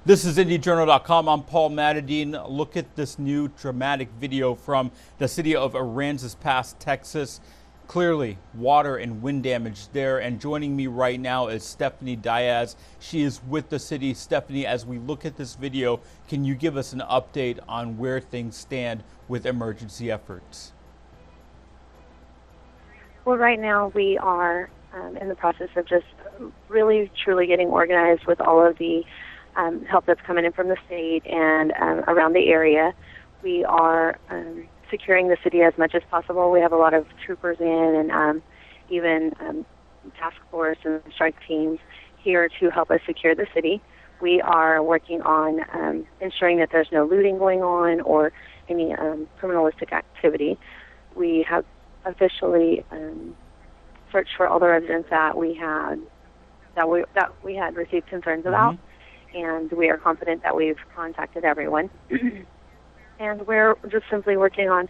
This is indieJourno.com. I'm Paul Matadine. Look at this new dramatic video from the city of Aransas Pass, Texas. Clearly, water and wind damage there. And joining me right now is Stephanie Diaz. She is with the city. Stephanie, as we look at this video, can you give us an update on where things stand with emergency efforts? Well, right now we are in the process of just really, truly getting organized with all of the help that's coming in from the state and around the area. We are securing the city as much as possible. We have a lot of troopers in and even task force and strike teams here to help us secure the city. We are working on ensuring that there's no looting going on or any criminalistic activity. We have officially searched for all the residents that we had received concerns about. And we are confident that we've contacted everyone. And we're just simply working on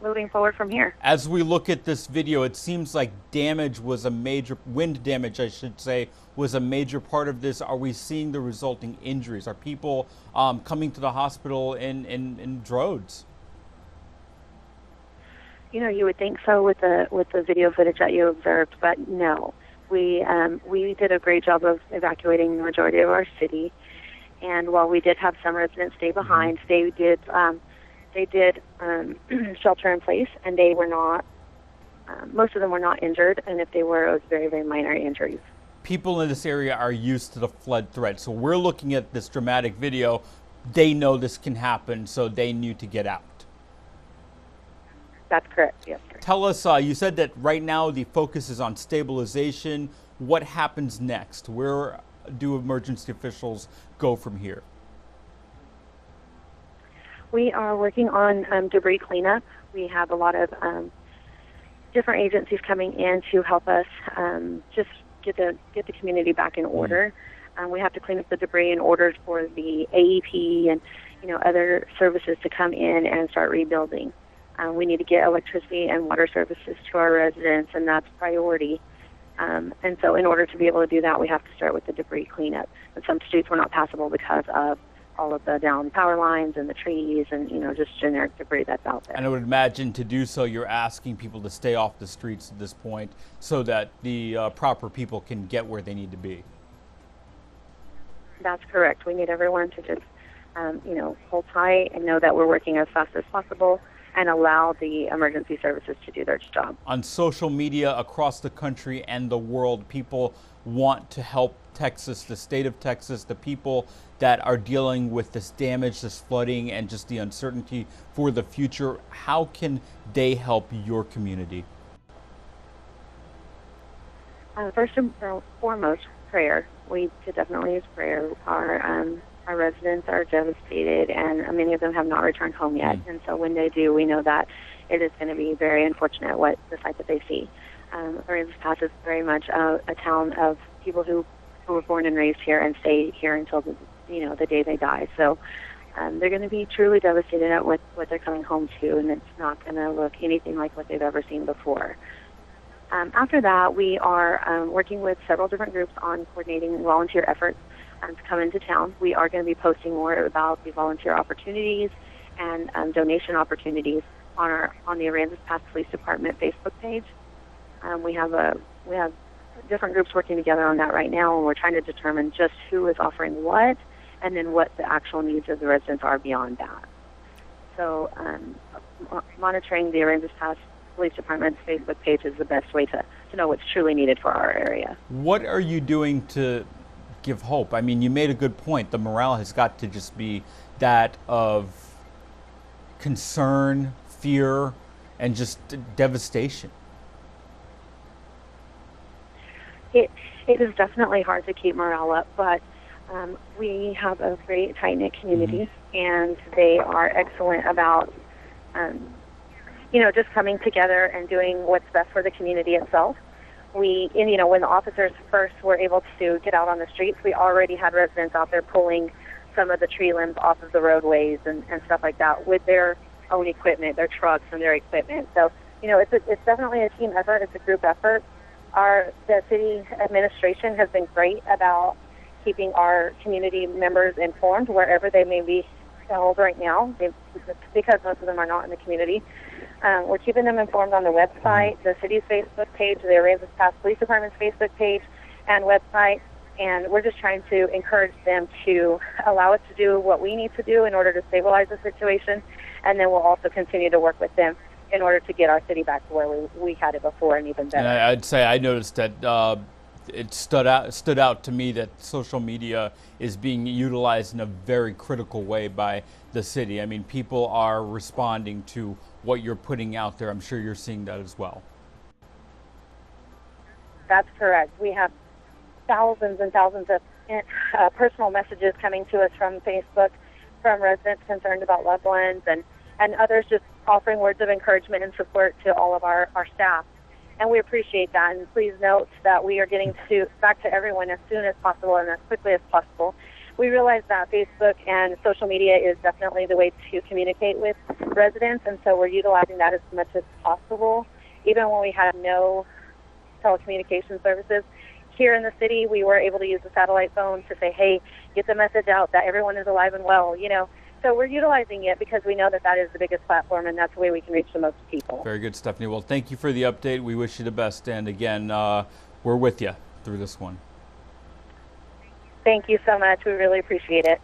moving forward from here. As we look at this video, it seems like wind damage, I should say, was a major part of this. Are we seeing the resulting injuries? Are people coming to the hospital in droves? You know, you would think so with the video footage that you observed, but no. We did a great job of evacuating the majority of our city, and while we did have some residents stay behind, they did shelter in place, and they were not. Most of them were not injured, and if they were, it was very, very minor injuries. People in this area are used to the flood threat, so we're looking at this dramatic video. They know this can happen, so they knew to get out. That's correct, yes, sir. Tell us, you said that right now the focus is on stabilization. What happens next? Where do emergency officials go from here? We are working on debris cleanup. We have a lot of different agencies coming in to help us just get the community back in order. We have to clean up the debris in order for the AEP and other services to come in and start rebuilding. We need to get electricity and water services to our residents, and that's priority. And so in order to be able to do that, we have to start with the debris cleanup. And some streets were not passable because of all of the down power lines and the trees and, just generic debris that's out there. And I would imagine to do so, you're asking people to stay off the streets at this point so that the proper people can get where they need to be. That's correct. We need everyone to just, hold tight and know that we're working as fast as possible and allow the emergency services to do their job. On social media across the country and the world, people want to help Texas, the state of Texas, the people that are dealing with this damage, this flooding, and just the uncertainty for the future. How can they help your community? First and foremost, prayer. We could definitely use prayer. Our residents are devastated, and many of them have not returned home yet. And so when they do, we know that it is going to be very unfortunate what the sight that they see. Aransas Pass is very much a town of people who were born and raised here and stay here until the day they die. So they're going to be truly devastated at what they're coming home to, and it's not going to look anything like what they've ever seen before. After that, we are working with several different groups on coordinating volunteer efforts to come into town. We are going to be posting more about the volunteer opportunities and donation opportunities on the Aransas Pass Police Department Facebook page. We have different groups working together on that right now, and we're trying to determine just who is offering what, and then what the actual needs of the residents are beyond that. So, monitoring the Aransas Pass Police Department's Facebook page is the best way to know what's truly needed for our area. What are you doing to give hope? I mean, you made a good point. The morale has got to just be that of concern, fear, and just devastation. It is definitely hard to keep morale up, but we have a great tight-knit community, and they are excellent about just coming together and doing what's best for the community itself. When the officers first were able to get out on the streets, we already had residents out there pulling some of the tree limbs off of the roadways and stuff like that with their own equipment, their trucks and their equipment. So, it's definitely a team effort. It's a group effort. The city administration has been great about keeping our community members informed wherever they may be held right now, because most of them are not in the community. We're keeping them informed on the website, the city's Facebook page, the Aransas Pass Police Department's Facebook page and website, and we're just trying to encourage them to allow us to do what we need to do in order to stabilize the situation, and then we'll also continue to work with them in order to get our city back to where we had it before and even better. And I'd say I noticed that it stood out to me that social media is being utilized in a very critical way by the city. I mean, people are responding to what you're putting out there. I'm sure you're seeing that as well. That's correct. We have thousands and thousands of personal messages coming to us from Facebook, from residents concerned about loved ones, and others just offering words of encouragement and support to all of our staff. And we appreciate that. And please note that we are getting back to everyone as soon as possible and as quickly as possible. We realize that Facebook and social media is definitely the way to communicate with residents, and so we're utilizing that as much as possible. Even when we had no telecommunication services here in the city, we were able to use the satellite phone to say, hey, get the message out that everyone is alive and well, So we're utilizing it because we know that that is the biggest platform, and that's the way we can reach the most people. Very good, Stephanie. Well, thank you for the update. We wish you the best. And again, we're with you through this one. Thank you so much. We really appreciate it.